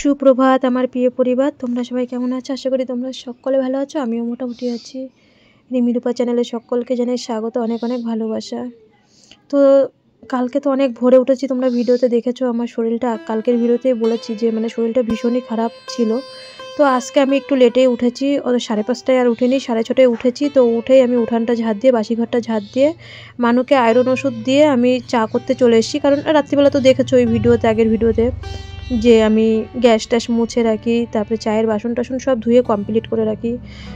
সুপ্রভাত আমার প্রিয় পরিবার, তোমরা সবাই কেমন আছো? আশা করি তোমরা সকলে ভালো আছো। আমিও মোটামুটি আছি। রিমি রূপা চ্যানেলে সকলকে জানাই স্বাগত, অনেক অনেক ভালোবাসা। তো কালকে তো অনেক ভোরে উঠেছি, তোমরা ভিডিওতে দেখেছো। আমার শরীরটা কালকের ভিডিওতেই বলেছি যে শরীরটা ভীষণই খারাপ ছিল। তো আজকে আমি একটু লেটেই উঠেছি, 5:30টায় আর উঠিনি, 6:30টায় উঠেছি। তো উঠেই আমি উঠানটা ঝাড় দিয়ে, বাসি ঘরটা ঝাড় দিয়ে, মানুকে আয়রন ওষুধ দিয়ে আমি চা করতে চলে এসেছি। কারণ রাত্রিবেলা তো দেখেছো ওই ভিডিওতে, আগের ভিডিওতে, যে আমি গ্যাস ট্যাস মুছে রাখি, তারপরে চায়ের বাসন টাসন সব ধুয়ে কমপ্লিট করে রাখি।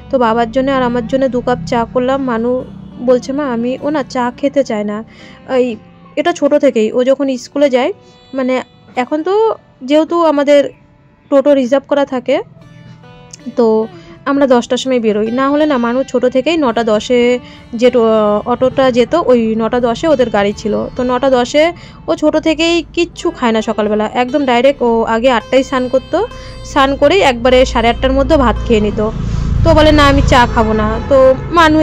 তো বাবার জন্য আর আমার জন্য 2 কাপ চা করলাম। মানু বলছে মা ও না চা খেতে চায় না। এটা ছোট থেকেই, ও যখন স্কুলে যায়, এখন তো যেহেতু আমাদের টোটো রিজার্ভ করা থাকে, তো আমরা 10টার সময় বেরোই। না হলে না মানুষ ছোটো থেকেই 9:10-এ যে অটোটা যেত, ওই 9:10-এ ওদের গাড়ি ছিল। তো 9:10-এ ও ছোটো থেকেই কিচ্ছু খায় না সকালবেলা, একদম ডাইরেক্ট ও আগে 8টায় স্নান করতো, স্নান করেই একবারে 8:30টার মধ্যে ভাত খেয়ে নিত। তো বলে না আমি চা খাবো না। তো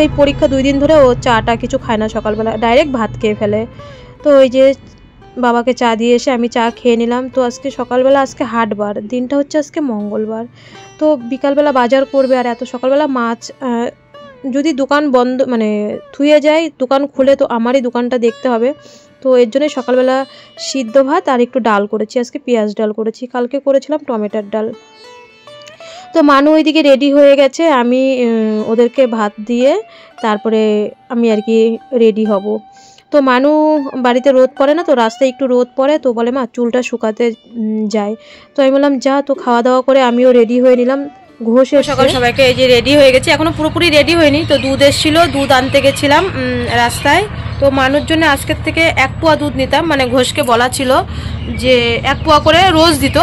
এই পরীক্ষা 2 দিন ধরে ও চাটা কিছু খায় না সকালবেলা, ডাইরেক্ট ভাত খেয়ে ফেলে। তো ওই যে বাবাকে চা দিয়ে এসে আমি চা খেয়ে নিলাম। তো আজকে সকালবেলা, আজকে হাটবার, দিনটা হচ্ছে আজকে মঙ্গলবার। তো বিকালবেলা বাজার করবে, আর এত সকালবেলা মাছ, যদি দোকান বন্ধ থুয়ে যায়, দোকান খুলে তো আমারই দোকানটা দেখতে হবে। তো এর জন্যই সকালবেলা সিদ্ধ ভাত আর একটু ডাল করেছি, আজকে পেঁয়াজ ডাল করেছি, কালকে করেছিলাম টমেটোর ডাল। তো মানু ওইদিকে রেডি হয়ে গেছে, আমি ওদেরকে ভাত দিয়ে তারপরে আমি আর কি রেডি হব। তো মানু বাড়িতে রোদ পড়ে না, তো রাস্তায় একটু রোদ পড়ে, তো বলে মা চুলটা শুকাতে যায়। তো আমি বললাম যা। তো খাওয়া দাওয়া করে আমিও রেডি হয়ে নিলাম। ঘষে সকাল সবাইকে এই যে রেডি হয়ে গেছি, এখনো পুরোপুরি রেডি হয়নি। তো দুধ এসেছিল, দুধ আনতে গেছিলাম রাস্তায়। তো মানুষ জন্য আজকের থেকে 1 পোয়া দুধ নিতাম, ঘোষকে বলা ছিল যে 1 পোয়া করে রোজ দিত,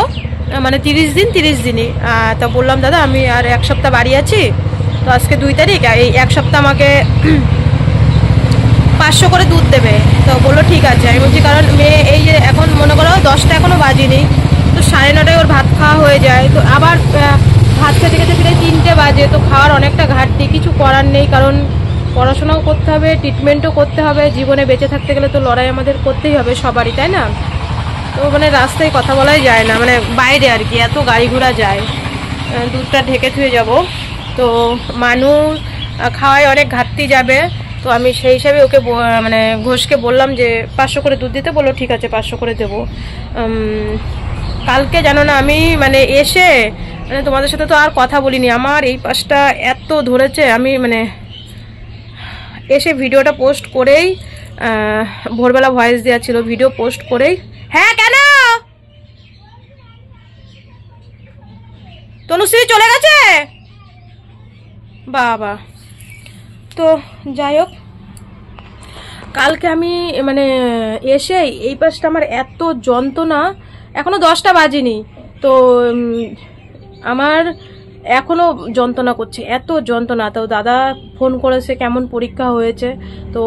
30 দিন 30 দিনই। তা বললাম দাদা আমি আর 1 সপ্তাহ বাড়ি আছি, তো আজকে 2 তারিখ, এই 1 সপ্তাহ আমাকে 500 করে দুধ দেবে। তো বললো ঠিক আছে। আমি বলছি কারণ মেয়ে এই যে এখন মনে করো 10টা এখনও বাজেনি, তো 9:30টায় ওর ভাত খাওয়া হয়ে যায়। তো আবার ভাত খেতে খেতে ফিরে 3টে বাজে, তো খাওয়ার অনেকটা ঘাটতি, কিছু করার নেই। কারণ পড়াশোনাও করতে হবে, ট্রিটমেন্টও করতে হবে, জীবনে বেঁচে থাকতে গেলে তো লড়াই আমাদের করতেই হবে সবারই, তাই না? তো রাস্তায় কথা বলাই যায় না, বাইরে আর কি এত গাড়ি ঘোড়া যায়, দুধটা ঢেকে থুয়ে যাব। তো মানুষ খাওয়ায় অনেক ঘাটতি যাবে। তো আমি সেই হিসাবে ওকে ঘোষকে বললাম যে 500 করে দুধ দিতে। বললো ঠিক আছে 500 করে দেবো। কালকে জানো না আমি এসে তোমাদের সাথে তো আর কথা বলিনি, আমার এই পাশটা এত ধরেছে। আমি এসে ভিডিওটা পোস্ট করেই, ভোরবেলা ভয়েস দেওয়া ছিল, ভিডিও পোস্ট করেই। হ্যাঁ কেন তনুশ্রী চলে গেছে বাবা? তো যাই হোক, কালকে আমি এসে এই পাশটা আমার এত যন্ত্রণা, এখনো 10টা বাজেনি, তো আমার এখনো যন্ত্রণা করছে, এত যন্ত্রণা। তো দাদা ফোন করেছে কেমন পরীক্ষা হয়েছে, তো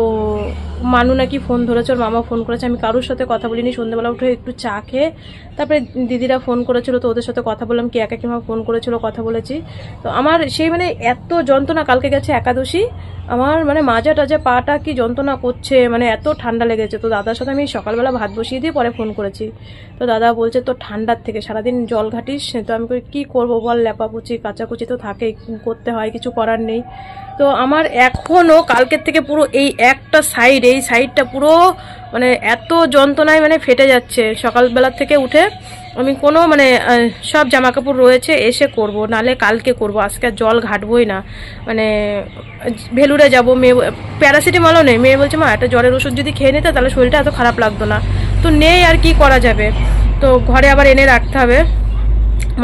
মানু নাকি ফোন ধরেছে, ওর মামা ফোন করেছে। আমি কারোর সাথে কথা বলিনি, সন্ধ্যেবেলা উঠে একটু চা খেয়ে তারপরে দিদিরা ফোন করেছিল, তো ওদের সাথে কথা বললাম, কে কিভাবে ফোন করেছিল কথা বলেছি। তো আমার সেই এত যন্ত্রণা, কালকে গেছে একাদশী, আমার মাজা টাজা পাটা কি যন্ত্রণা করছে, এত ঠান্ডা লেগেছে। তো দাদার সাথে আমি সকালবেলা ভাত বসিয়ে দিয়ে পরে ফোন করেছি। তো দাদা বলছে তো ঠান্ডার থেকে সারাদিন জল ঘাটিস। তো আমি কি করবো বল, লেপাকুচি কাচাকুচি তো থাকেই, করতে হয়, কিছু করার নেই। তো আমার এখনো কালকের থেকে পুরো এই একটা সাইড, এই সাইডটা পুরো এত যন্ত্রণায় ফেটে যাচ্ছে। সকালবেলার থেকে উঠে আমি কোনো সব জামা কাপড় রয়েছে, এসে করব, নালে কালকে করব, আজকে আর জল ঘাটবই না। ভেলুরে যাবো, মেয়ে প্যারাসিটামলও নেই। মেয়ে বলছে মা একটা জ্বরের ওষুধ যদি খেয়ে নিতে তাহলে শরীরটা এত খারাপ লাগতো না। তো নেই, আর কি করা যাবে, তো ঘরে আবার এনে রাখতে হবে।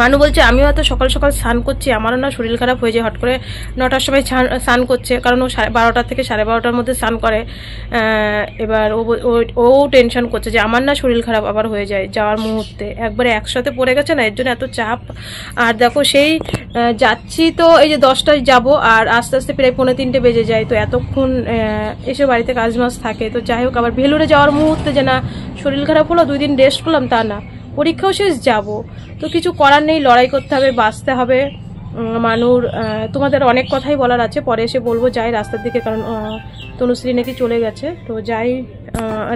মানু বলছে আমিও এত সকাল সকাল স্নান করছি, আমারও না শরীর খারাপ হয়ে যায়, হট করে 9টার সময় স্নান করছে, কারণ ও 12টা থেকে 12:30টার মধ্যে স্নান করে। এবার ও টেনশন করছে যে আমার না শরীর খারাপ আবার হয়ে যায় যাওয়ার মুহূর্তে, একবারে একসাথে পড়ে গেছে না, এর জন্য এত চাপ। আর দেখো সেই যাচ্ছি, তো এই যে 10টায় যাবো, আর আস্তে আস্তে প্রায় 2:45 বেজে যায়। তো এতক্ষণ এসে বাড়িতে কাজ মাজ থাকে। তো যাই হোক, আবার ভেলুরে যাওয়ার মুহূর্তে যে না শরীর খারাপ হলো 2 দিন রেস্ট করলাম তা না, পরীক্ষাও শেষ যাব, তো কিছু করার নেই, লড়াই করতে হবে, বাঁচতে হবে। মানুর তোমাদের অনেক কথাই বলার আছে, পরে এসে বলবো। যাই রাস্তার দিকে, কারণ তনুশ্রী নাকি চলে গেছে। তো যাই,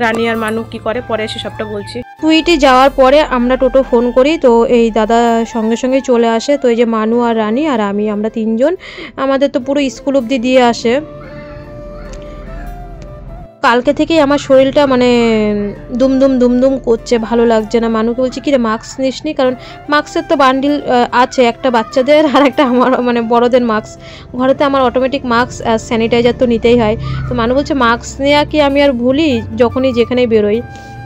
রানী আর মানু কি করে পরে এসে সবটা বলছি। সুইটি যাওয়ার পরে আমরা টোটো ফোন করি, তো এই দাদা সঙ্গে সঙ্গেই চলে আসে। তো এই যে মানু আর রানী আর আমি, আমরা তিনজন, আমাদের তো পুরো স্কুল অবধি দিয়ে আসে। কালকে থেকেই আমার শরীরটা মানে দুমদুম দুমদুম করছে, ভালো লাগছে না। মানুকে বলছি কি রে মাস্ক নিসনি, কারণ মাস্কের তো বান্ডিল আছে, একটা বাচ্চাদের আর একটা আমার মানে বড়দের মাস্ক। ঘরেতে আমার অটোমেটিক মাস্ক আর স্যানিটাইজার তো নিতেই হয়। তো মানু বলছে মাস্ক নেওয়া কি আমি আর ভুলি যখনই যেখানেই বেরোই।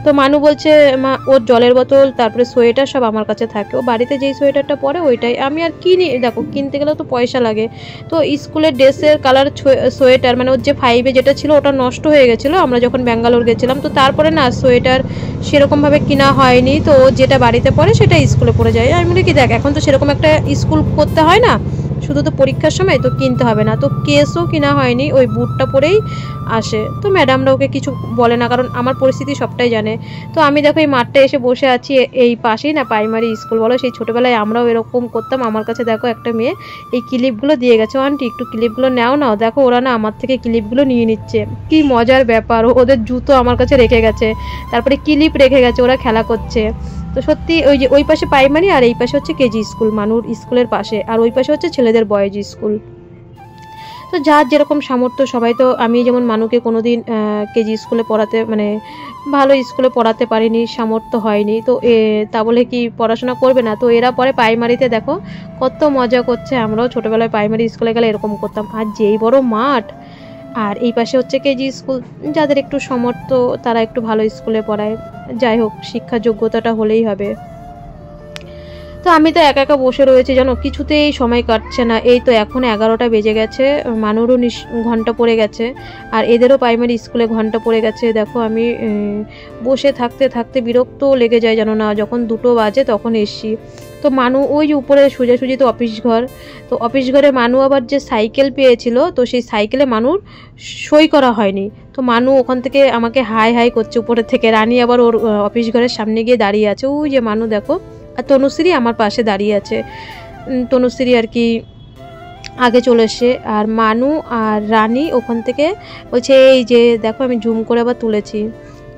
তো মানু বলছে মা ওর জলের বোতল তারপরে সোয়েটার সব আমার কাছে থাকে, ও বাড়িতে যেই সোয়েটারটা পরে ওইটাই আমি আর কিনি। দেখো কিনতে গেলেও তো পয়সা লাগে। তো স্কুলের ড্রেসের কালার সোয়েটার মানে ওর যে 5-এ যেটা ছিল ওটা নষ্ট হয়ে গেছিলো আমরা যখন ব্যাঙ্গালোর গেছিলাম। তো তারপরে না সোয়েটার সেরকমভাবে কিনা হয়নি, তো ও যেটা বাড়িতে পড়ে সেটা স্কুলে পড়ে যায়। আমি বলি কি দেখ এখন তো সেরকম একটা স্কুল করতে হয় না, শুধু তো পরীক্ষার সময়, তো কিনতে হবে না। তো কেসও কিনা হয়নি, ওই বুটটা পরেই আসে। তো ম্যাডামরা ওকে কিছু বলে না, কারণ আমার পরিস্থিতি সবটাই জানে। তো আমি দেখো এই মাঠটা এসে বসে আছি, এই পাশেই না প্রাইমারি স্কুল বলো, সেই ছোটোবেলায় আমরাও এরকম করতাম। আমার কাছে দেখো একটা মেয়ে এই ক্লিপগুলো দিয়ে গেছে, আন্টি একটু ক্লিপগুলো নাও নাও। দেখো ওরা না আমার থেকে ক্লিপগুলো নিয়ে নিচ্ছে, কি মজার ব্যাপার। ওদের জুতো আমার কাছে রেখে গেছে, তারপরে ক্লিপ রেখে গেছে, ওরা খেলা করছে। তো সত্যি ওই যে ওই পাশে প্রাইমারি আর এই পাশে হচ্ছে কেজি স্কুল, মানুর স্কুলের পাশে, আর ওই পাশে হচ্ছে ছেলেদের বয়েজ স্কুল। তো যার যেরকম সামর্থ্য সবাই, তো আমি যেমন মানুকে কোনোদিন কেজি স্কুলে পড়াতে মানে ভালো স্কুলে পড়াতে পারিনি, সামর্থ্য হয়নি। তো তা বলে কি পড়াশোনা করবে না? তো এরা পরে প্রাইমারিতে দেখো কত মজা করছে। আমরাও ছোটোবেলায় প্রাইমারি স্কুলে গেলে এরকম করতাম। আর যেই বড় মাঠ, আর এই পাশে হচ্ছে কেজি স্কুল, যাদের একটু সামর্থ্য তারা একটু ভালো স্কুলে পড়ায়। যাই হোক শিক্ষা যোগ্যতাটা হলেই হবে। তো আমি তো একা একা বসে রয়েছি জানো, কিছুতেই সময় কাটছে না। এই তো এখন 11টা বেজে গেছে, মানুরও ঘন্টা পড়ে গেছে, আর এদেরও প্রাইমারি স্কুলে ঘন্টা পড়ে গেছে। দেখো আমি বসে থাকতে থাকতে বিরক্ত লেগে যায় জানো না, যখন 2টো বাজে তখন এসছি। তো মানু ওই যে উপরে সোজাসুজি তো অফিস ঘর, তো অফিস ঘরে মানু আবার যে সাইকেল পেয়েছিল, তো সেই সাইকেলে মানুর সই করা হয়নি। তো মানু ওখান থেকে আমাকে হাই হাই করছে উপরে থেকে। রানী আবার ওর অফিস ঘরের সামনে গিয়ে দাঁড়িয়ে আছে, ওই যে মানু দেখো। আর তনুশ্রী আমার পাশে দাঁড়িয়ে আছে, তনুশ্রী আর কি আগে চলে এসে। আর মানু আর রানী ওখান থেকে বলছে এই যে দেখো, আমি জুম করে আবার তুলেছি,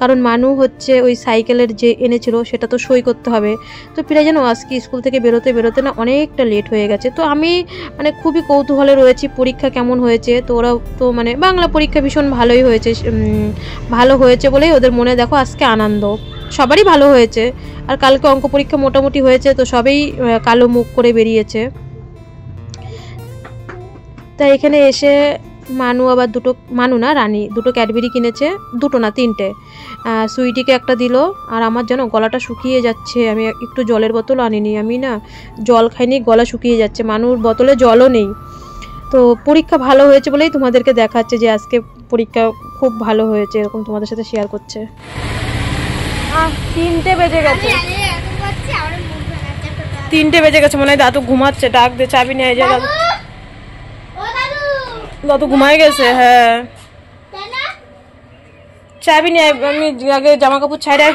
কারণ মানু হচ্ছে ওই সাইকেলের যে এনেছিল সেটা তো সই করতে হবে। তো প্রায় যেন আজকে স্কুল থেকে বেরোতে বেরোতে না অনেকটা লেট হয়ে গেছে। তো আমি মানে খুবই কৌতূহলে রয়েছি পরীক্ষা কেমন হয়েছে। তো ওরা তো মানে বাংলা পরীক্ষা ভীষণ ভালোই হয়েছে, ভালো হয়েছে বলেই ওদের মনে দেখো আজকে আনন্দ, সবারই ভালো হয়েছে। আর কালকে অঙ্ক পরীক্ষা মোটামুটি হয়েছে, তো সবেই কালো মুখ করে বেরিয়েছে। তাই এখানে এসে মানু আবার মানু না রানী দুটো ক্যাডবেরি কিনেছে, দুটো না 3টে। সুইটিকে একটা দিল। আর আমার যেন গলাটা শুকিয়ে যাচ্ছে, আমি একটু জলের বোতল আনিনি, আমি না জল খাইনি, গলা শুকিয়ে যাচ্ছে। মানুর বোতলে জলও নেই। তো পরীক্ষা ভালো হয়েছে বলেই তোমাদেরকে দেখাচ্ছে যে আজকে পরীক্ষা খুব ভালো হয়েছে, এরকম তোমাদের সাথে শেয়ার করছে। 3টে বেজে গেছে, 3টে বেজে গেছে, মনে হয় দাদু ঘুমাচ্ছে। ডাক দে, চাবি নিয়ে যা। দাদু ঘুমায় গেছে। হ্যাঁ চাবি নিয়ে, আমি আগে জামা কাপড় ছাড়াই।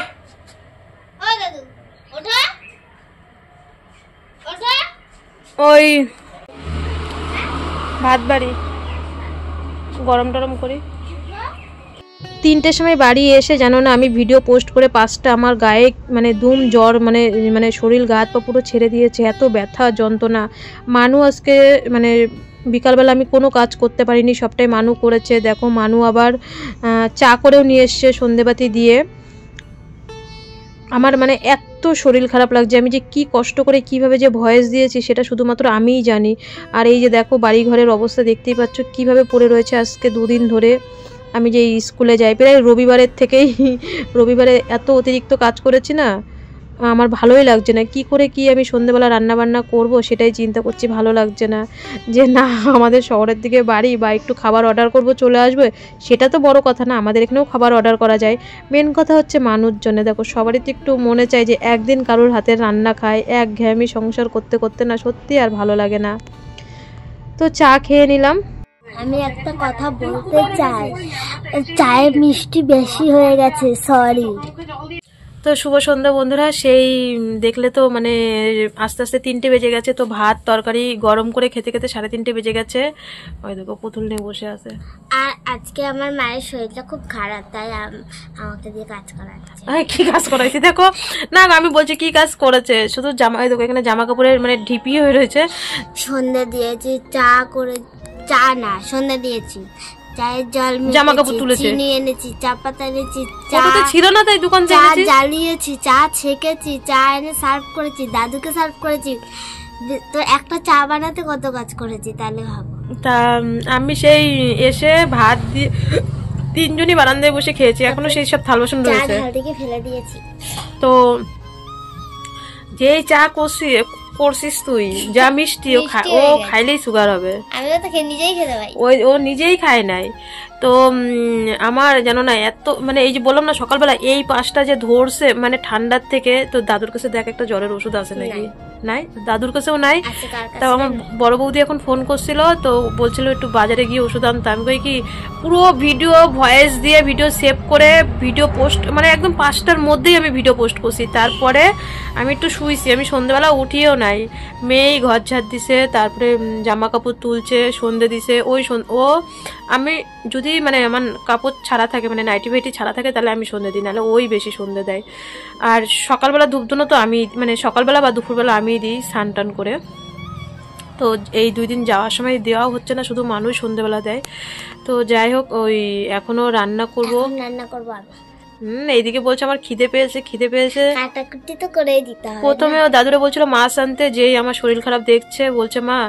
ওই ভাত বাড়ি গরম টরম করি। 3টের সময় বাড়ি এসে জানো না আমি ভিডিও পোস্ট করে 5টা আমার গায়ে মানে দুম জ্বর, মানে শরীর গা হাত পা পুরো ছেড়ে দিয়েছে, এত ব্যথা যন্ত্রণা। মানু আজকে মানে বিকালবেলা আমি কোনো কাজ করতে পারিনি, সবটাই মানু করেছে। দেখো মানু আবার চা করেও নিয়ে এসছে সন্ধেবাতি দিয়ে। আমার মানে এত শরীর খারাপ লাগছে, আমি যে কি কষ্ট করে কিভাবে যে ভয়েস দিয়েছি সেটা শুধুমাত্র আমিই জানি। আর এই যে দেখো বাড়ি ঘরের অবস্থা দেখতেই পাচ্ছ কিভাবে পড়ে রয়েছে আজকে 2 দিন ধরে। আমি যে স্কুলে যাই প্রায় রবিবারের থেকেই, রবিবারে এত অতিরিক্ত কাজ করেছি না, আমার ভালোই লাগছে না। কি করে কি আমি সন্ধ্যেবেলা রান্নাবান্না করব সেটাই চিন্তা করছি, ভালো লাগছে না। যে না আমাদের শহরের দিকে বাড়ি, বা একটু খাবার অর্ডার করব চলে আসবে, সেটা তো বড় কথা না, আমাদের এখানেও খাবার অর্ডার করা যায়। মেন কথা হচ্ছে মানুষজনে দেখো সবারই তো একটু মনে চায় যে একদিন কারোর হাতের রান্না খায়। একঘেয়েমি সংসার করতে করতে না সত্যি আর ভালো লাগে না। তো চা খেয়ে নিলাম। আমি একটা কথা বলতে চাই, চায়ে মিষ্টি বেশি হয়ে গেছে, সরি। তো শুভ সন্ধ্যা বন্ধুরা। সেই দেখলে তো মানে আস্তে আস্তে 3টে বেজে গেছে। তো ভাত তরকারি গরম করে খেতে খেতে 3:30 বেজে গেছে। ওই দেখো পুতুল নিয়ে বসে আছে। আর আজকে আমার মায়ের শরীরটা খুব খারাপ, তাই আমাকে দিয়ে কাজ করাচ্ছে। কি কাজ করাইছি দেখো না, আমি বলছি কি কাজ করেছে, শুধু জামা দেখো এখানে জামা কাপড়ের মানে ঢিপি হয়ে রয়েছে। সন্ধ্যে দিয়েছি, চা না সন্ধ্যে দিয়েছি, চায়ের জল, জামা কাপড় তুলেছে, চিনি এনেছি, চা পাতা এনেছি, চা ছিল না তাই দোকান থেকে চা জ্বালিয়েছি, চা ছেঁকেছি, চা এনে সার্ভ করেছি, দাদুকে সার্ভ করেছি। তো একটা চা বানাতে কত কাজ করেছি তাহলে ভাবো। তা আমি সেই এসে ভাত দিয়ে 3জনই বারান্দায় বসে খেয়েছি, এখনো সেই সব থাল বাসন রয়েছে, ফেলে দিয়েছি। তো যেই চা করছিস তুই, যা মিষ্টি ও খাইলেই সুগার হবে। আমি তো নিজেই খেতে পাই, ও নিজেই খায় নাই। তো আমার জানো না এত মানে এই যে বললাম না সকালবেলা এই 5টা যে ধরছে মানে ঠান্ডার থেকে। তো দাদুর কাছে দেখ একটা জ্বরের ওষুধ আছে নাকি? নাই, দাদুর কাছেও নাই। তাও আমার বড় বৌদি এখন ফোন করছিল, তো বলছিল একটু বাজারে গিয়ে ওষুধ আনতে। আমি কই কি পুরো ভিডিও ভয়েস দিয়ে ভিডিও সেভ করে ভিডিও পোস্ট মানে একদম 5টার মধ্যেই আমি ভিডিও পোস্ট করছি। তারপরে আমি একটু শুইছি, আমি সন্ধ্যেবেলা উঠিয়েও নাই। মেয়েই ঘর ঝাড় দিছে, তারপরে জামা কাপড় তুলছে, সন্ধে দিছে। ও আমি যদি মানে আমার কাপড় ছাড়া থাকে মানে নাইটি ফাইটি ছাড়া থাকে তাহলে আমি সন্ধে দিই, নাহলে ওই বেশি সন্ধে দেয়। আর সকালবেলা ধূপধুনো তো আমি মানে সকালবেলা বা দুপুরবেলা আমি দিই স্নান টান করে। তো এই 2 দিন যাওয়ার সময় দেওয়াও হচ্ছে না, শুধু মানুষ সন্ধ্যেবেলা দেয়। তো যাই হোক ওই এখনো রান্না করবো। এইদিকে বলছে আমার খিদে পেয়েছে। প্রথমে ও দাদুরে বলছিল মাছ আনতে, যেই আমার শরীর খারাপ দেখছে বলছে মা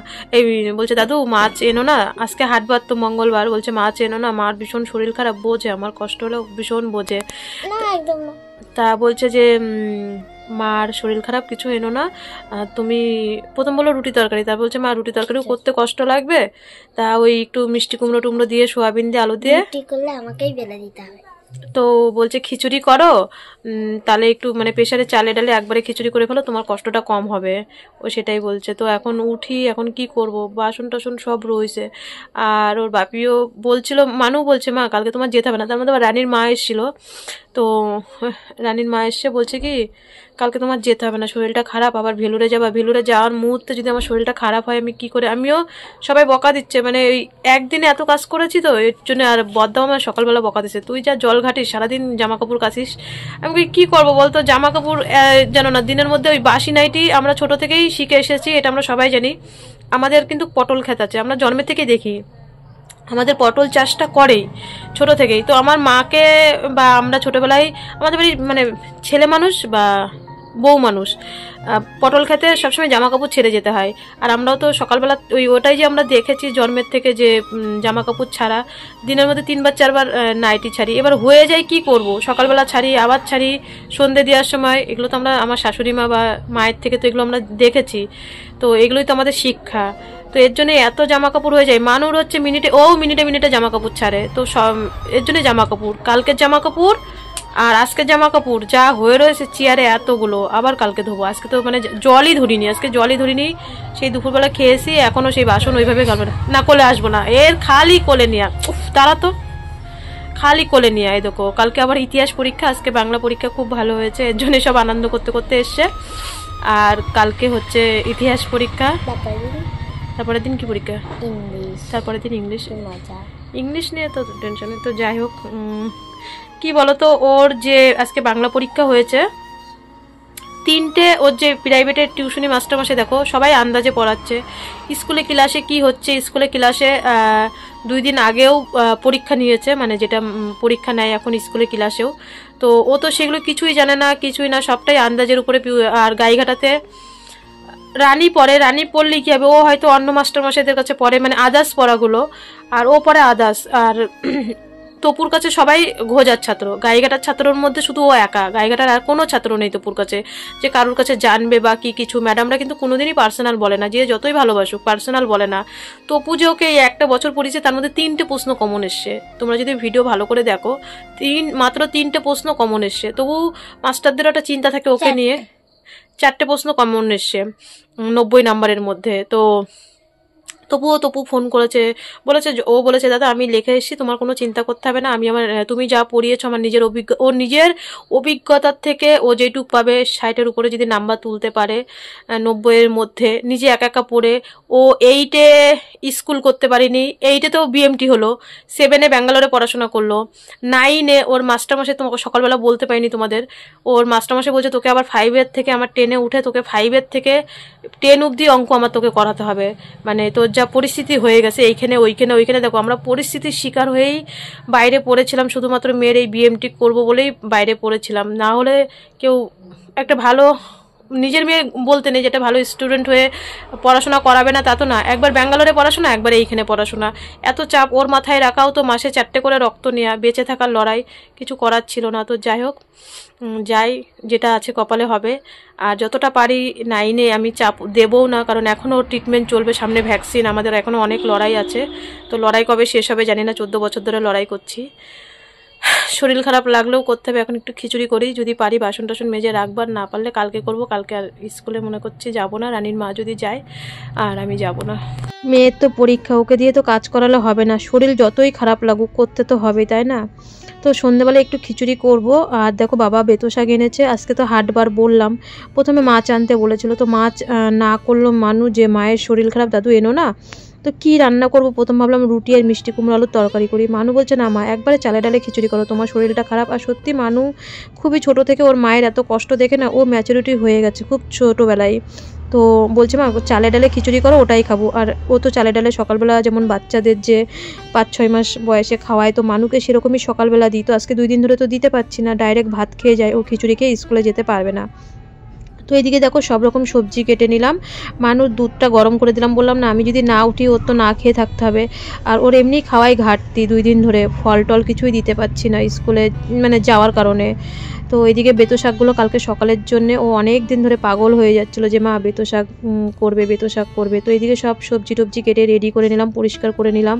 বলছে দাদু মাছ এনো না, আজকে হাটবার তো মঙ্গলবার, বলছে মাছ এনো না, মার ভীষণ শরীর খারাপ, বোঝে আমার কষ্ট হলো ভীষণ বোঝে। তা বলছে যে মার শরীর খারাপ, কিছু এনো না তুমি। প্রথম বললো রুটি তরকারি, তারপর বলছে মা রুটি তরকারিও করতে কষ্ট লাগবে, তা ওই একটু মিষ্টি কুমড়ো টুমড়ো দিয়ে সোয়াবিন দিয়ে আলু দিয়ে আমাকেই বেলে দিতে হবে। তো বলছে খিচুড়ি করো, তাহলে একটু মানে প্রেসারে চালে ডালে একবারে খিচুড়ি করে ফেলো, তোমার কষ্টটা কম হবে। ও সেটাই বলছে। তো এখন উঠি, এখন কি করব, বাসন টাসন সব রয়েছে। আর ওর বাপিও বলছিল, মানু বলছে মা কালকে তোমার যেতে হবে না। তার মধ্যে আবার রানীর মা এসেছিল, তো রানীর মা এসে বলছে কি কালকে তোমার যেতে হবে না, শরীরটা খারাপ, আবার ভেলুরে যাবা, ভেলুরে যাওয়ার মুহূর্তে যদি আমার শরীরটা খারাপ হয় আমি কি করে। আমিও সবাই বকা দিচ্ছে মানে ওই একদিনে এত কাজ করেছি তো এর জন্য। আর বদ্দাও আমার সকালবেলা বকা দিচ্ছে, তুই যা জল ঘাটিস সারাদিন জামা কাপড় কাচিস। আমি কি করবো বলতো, জামা কাপড় জানো না দিনের মধ্যে ওই বাসি নাইটি আমরা ছোট থেকেই শিখে এসেছি, এটা আমরা সবাই জানি। আমাদের কিন্তু পটল ক্ষেত আছে, আমরা জন্মের থেকেই দেখি আমাদের পটল চাষটা করেই ছোট থেকেই। তো আমার মাকে বা আমরা ছোটবেলায় আমাদের বাড়ির মানে ছেলে মানুষ বা বউ মানুষ পটল খেতে সবসময় জামা কাপড় ছেড়ে যেতে হয়। আর আমরাও তো সকালবেলা ওটাই যে আমরা দেখেছি জন্মের থেকে যে জামা কাপড় ছাড়া দিনের মধ্যে 3বার 4বার নাইটি ছাড়ি। এবার হয়ে যায় কি করব, সকালবেলা ছাড়ি আবার ছাড়ি সন্ধে দেওয়ার সময়। এগুলো তো আমরা আমার শাশুড়ি মা বা মায়ের থেকে তো এগুলো আমরা দেখেছি, তো এগুলোই তো আমাদের শিক্ষা। তো এর জন্য এত জামা কাপড় হয়ে যায়। মানুষ হচ্ছে মিনিটে মিনিটে জামা কাপড় ছাড়ে, তো সব এর জন্য জামা কাপড়, কালকের জামা কাপড় আর আজকে জামা কাপড় যা হয়ে রয়েছে চেয়ারে এতগুলো, আবার কালকে ধোবো। আজকে তো মানে জলই ধরিনি, সেই দুপুরবেলা খেয়েছি, এখনো সেই বাসন ওইভাবে গেল না। কোলে আসবো না, এর খালি কোলে নিয়ে তারা তো খালি কোলে নিয়ে। এই দেখো কালকে আবার ইতিহাস পরীক্ষা, আজকে বাংলা পরীক্ষা খুব ভালো হয়েছে, এর জন্য সব আনন্দ করতে করতে এসছে। আর কালকে হচ্ছে ইতিহাস পরীক্ষা, তারপরের দিন কি পরীক্ষা, তারপরের দিন ইংলিশ নিয়ে তো টেনশন। তো যাই হোক কি বলতো, ওর যে আজকে বাংলা পরীক্ষা হয়েছে 3টে, ওর যে প্রাইভেটের টিউশনি মাস্টারমশাই দেখো সবাই আন্দাজে পড়াচ্ছে। স্কুলে ক্লাসে কি হচ্ছে, স্কুলে ক্লাসে 2 দিন আগেও পরীক্ষা নিয়েছে, মানে যেটা পরীক্ষা নেয় এখন স্কুলে ক্লাসেও। তো ও তো সেগুলো কিছুই জানে না, কিছুই না, সবটাই আন্দাজের উপরে। আর গাইঘাটাতে রানী পড়ে, রানী পড়লেই কি হবে, ও হয়তো অন্য মাস্টারমশাইদের কাছে পড়ে মানে আদার্স পড়াগুলো, আর ও পড়ে আদার্স। আর তপুর কাছে সবাই ঘোজার ছাত্র, গাইঘাটার ছাত্রর মধ্যে শুধু ও একা, গাইঘাটার আর কোনো ছাত্র নেই তপুর কাছে যে কারোর কাছে জানবে বা কি কিছু। ম্যাডামরা কিন্তু কোনোদিনই পার্সোনাল বলে না, যে যতই ভালোবাসুক পার্সোনাল বলে না। তপু যে ওকে এই একটা বছর পড়িয়েছে তার মধ্যে 3টে প্রশ্ন কমন এসছে, তোমরা যদি ভিডিও ভালো করে দেখো মাত্র 3টে প্রশ্ন কমন এসছে। তবু মাস্টারদের একটা চিন্তা থাকে ওকে নিয়ে, 4টে প্রশ্ন কমন এসছে 90 নাম্বারের মধ্যে। তো তপু ফোন করেছে, বলেছে দাদা আমি লিখে এসেছি, তোমার কোনো চিন্তা করতে হবে না, আমি তুমি যা পড়িয়েছো আমার নিজের নিজের অভিজ্ঞতার থেকে ও যেটুক পাবে 60-এর উপরে যদি নাম্বার তুলতে পারে 90-এর মধ্যে, নিজে একা পড়ে ও 8-এ স্কুল করতে পারিনি, 8-এ তো বিএমটি হলো, 7-এ ব্যাঙ্গালোরে পড়াশোনা করলো, 9-এ ওর মাস্টারমশাই, তোমাকে সকালবেলা বলতে পারিনি তোমাদের, ওর মাস্টারমশাই বলছে তোকে আবার 5-এর থেকে আমার 10-এ উঠে তোকে 5-এর থেকে 10 অবধি অঙ্ক আমার তোকে করাতে হবে, মানে তোর যা পরিস্থিতি হয়ে গেছে এইখানে ওইখানে। দেখো আমরা পরিস্থিতির শিকার হয়েই বাইরে পড়েছিলাম, শুধুমাত্র মেয়ের এই বিএমটি করবো বলেই বাইরে পড়েছিলাম, না হলে কেউ একটা ভালো নিজের মেয়ে বলতে নেই যেটা ভালো স্টুডেন্ট হয়ে পড়াশোনা করাবে না তা তো না, একবার ব্যাঙ্গালোরে পড়াশোনা একবার এইখানে পড়াশোনা, এত চাপ ওর মাথায় রাখাও তো মাসে 4টে করে রক্ত নেওয়া, বেঁচে থাকার লড়াই, কিছু করার ছিল না। তো যাই হোক, যেটা আছে কপালে হবে। আর যতটা পারি 9-এ আমি চাপ দেবও না, কারণ এখনও ট্রিটমেন্ট চলবে, সামনে ভ্যাকসিন, আমাদের এখনও অনেক লড়াই আছে, তো লড়াই কবে শেষ হবে জানি না, 14 বছর ধরে লড়াই করছি, শরীর খারাপ লাগলেও করতে হবে। এখন একটু খিচুড়ি করি, যদি পারি বাসন টাসন মেজে রাখবার, না পারলে কালকে করব, কালকে আর স্কুলে মনে করছি যাবো না, রানীর মা যদি যায় আর আমি যাব না। মেয়ের তো পরীক্ষা, ওকে দিয়ে তো কাজ করালে হবে না, শরীর যতই খারাপ লাগুক করতে তো হবে, তাই না? তো সন্ধ্যেবেলা একটু খিচুড়ি করব। আর দেখো বাবা বেতো শাক এনেছে, আজকে তো হাটবার বললাম, প্রথমে মাছ আনতে বলেছিল, তো মাছ না করলো মানু, যে মায়ের শরীর খারাপ, দাদু এনো না, তো কি রান্না করব, প্রথম ভাবলাম রুটি আর মিষ্টি কুমড়ো আলুর তরকারি করি। মানু বলছে না মা, একবারে চালে ডালে খিচুড়ি করো, তোমার শরীরটা খারাপ। আর সত্যি মানু খুবই ছোট থেকে ওর মায়ের এত কষ্ট দেখে না ও ম্যাচুরিটি হয়ে গেছে খুব ছোটোবেলায়, তো বলছে মা চালে ডালে খিচুড়ি করো, ওটাই খাবো। আর ও তো চালে ডালে সকালবেলা যেমন বাচ্চাদের যে 5-6 মাস বয়সে খাওয়ায়, তো মানুকে সেরকমই সকালবেলা দিই, তো আজকে 2 দিন ধরে তো দিতে পারছি না, ডাইরেক্ট ভাত খেয়ে যায়, ও খিচুড়ি খেয়ে স্কুলে যেতে পারবে না। তো এইদিকে দেখো সব রকম সবজি কেটে নিলাম, মানুষ দুধটা গরম করে দিলাম, বললাম না আমি যদি না উঠি ওর তো না খেয়ে থাকতে হবে, আর ওর এমনি খাওয়াই ঘাটতি, 2 দিন ধরে ফল টল কিছুই দিতে পারছি না স্কুলে, মানে যাওয়ার কারণে। তো এইদিকে বেতো শাকগুলো কালকে সকালের জন্য ও অনেক দিন ধরে পাগল হয়ে যাচ্ছিলো যে মা বেতো শাক করবে। তো এইদিকে সব সবজি টবজি কেটে রেডি করে নিলাম, পরিষ্কার করে নিলাম।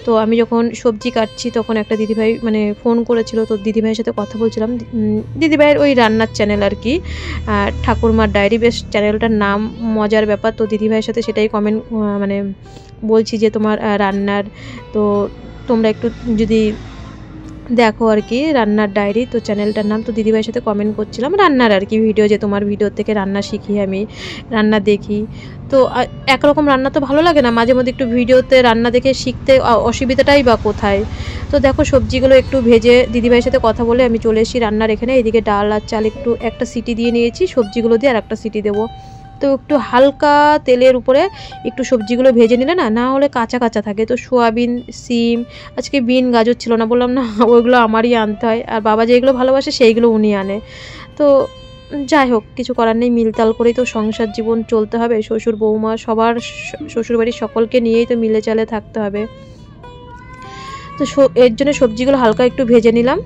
তো আমি যখন সবজি কাটছি তখন একটা দিদিভাই মানে ফোন করেছিল, তো দিদিভাইয়ের সাথে কথা বলছিলাম, দিদিভাইয়ের ওই রান্নার চ্যানেল আর কি, ঠাকুরমার ডায়েরি, বেশ চ্যানেলটার নাম, মজার ব্যাপার। তো দিদিভাইয়ের সাথে সেটাই কমেন্ট মানে বলছি যে তোমার রান্নার, তো তোমরা একটু যদি দেখো আর কি রান্নার ডায়েরি, তো চ্যানেলটার নাম। তো দিদিভাইয়ের সাথে কমেন্ট করছিলাম রান্নার আর কি ভিডিও, যে তোমার ভিডিও থেকে রান্না শিখি, আমি রান্না দেখি, তো একরকম রান্না তো ভালো লাগে না, মাঝে মধ্যে একটু ভিডিওতে রান্না দেখে শিখতে অসুবিধাটাই বা কোথায়। তো দেখো সবজিগুলো একটু ভেজে দিদিভাইয়ের সাথে কথা বলে আমি চলে এসেছি রান্নার এখানে। এদিকে ডাল আর চাল একটু একটা সিটি দিয়ে নিয়েছি, সবজিগুলো দিয়ে আর একটা সিটি দেবো। তো একটু হালকা তেলের উপরে একটু সবজিগুলো ভেজে নিলে না হলে কাঁচা কাঁচা থাকে। তো সোয়াবিন, সিম, আজকে বিন গাজর ছিল না, বললাম না ওইগুলো আমারই আনতে হয়, আর বাবা যেগুলো ভালোবাসে সেইগুলো উনি আনে। তো যাই হোক কিছু করার নেই, মিলতাল করেই তো সংসার জীবন চলতে হবে, শ্বশুর বৌমা সবার, শ্বশুরবাড়ির সকলকে নিয়েই তো মিলে চালে থাকতে হবে। তো এর জন্য সবজিগুলো হালকা একটু ভেজে নিলাম।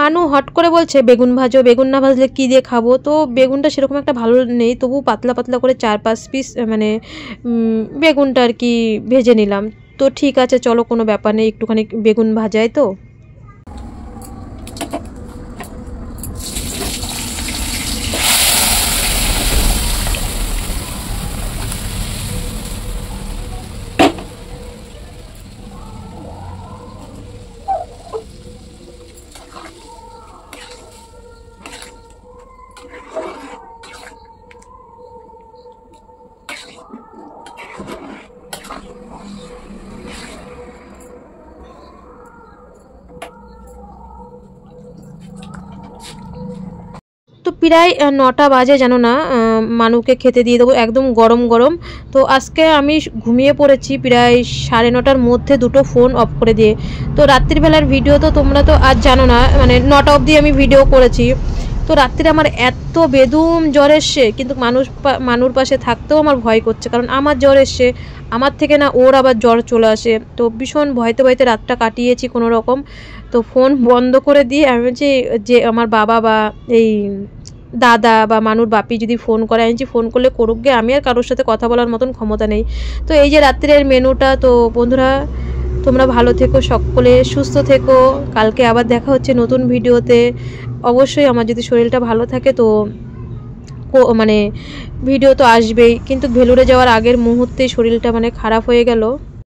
মানু হট করে বলছে বেগুন ভাজো, বেগুন না ভাজলে কি দিয়ে খাবো। তো বেগুনটা সেরকম একটা ভালো নেই, তবু পাতলা পাতলা করে 4-5 পিস মানে বেগুনটা আর কি ভেজে নিলাম। তো ঠিক আছে চলো, কোনো ব্যাপার নেই, একটুখানি বেগুন ভাজাই তো। তো প্রায় 9টা বাজে জানো না, মানুকে খেতে দিয়ে দেবো একদম গরম গরম। তো আজকে আমি ঘুমিয়ে পড়েছি প্রায় 9:30টার মধ্যে, দুটো ফোন অফ করে দিয়ে। তো রাত্রিবেলার ভিডিও তো তোমরা তো আজ জানো না, মানে 9টা অবধি আমি ভিডিও করেছি। তো তো রাত্রে আমার এত বেদম জ্বর এসছে, কিন্তু মানুর পাশে থাকতেও আমার ভয় করছে, কারণ আমার জ্বর এসছে, আমার থেকে না ওর আবার জ্বর চলে আসে। তো ভীষণ ভয়তে ভয়তে রাতটা কাটিয়েছি কোনো রকম। তো ফোন বন্ধ করে দিয়ে আমি বলছি যে আমার বাবা বা এই দাদা বা মানুর বাপি যদি ফোন করে, আমি ফোন করলে করুক গে, আমি আর কারোর সাথে কথা বলার মতন ক্ষমতা নেই। তো এই যে রাত্রের মেনুটা। তো বন্ধুরা তোমরা ভালো থেকো, সকলে সুস্থ থেকো, কালকে আবার দেখা হচ্ছে নতুন ভিডিওতে। অবশ্যই আমার যদি শরীরটা ভালো থাকে তো মানে ভিডিও তো আসবেই, কিন্তু ভেলুরে যাওয়ার আগের মুহূর্তে শরীরটা মানে খারাপ হয়ে গেল।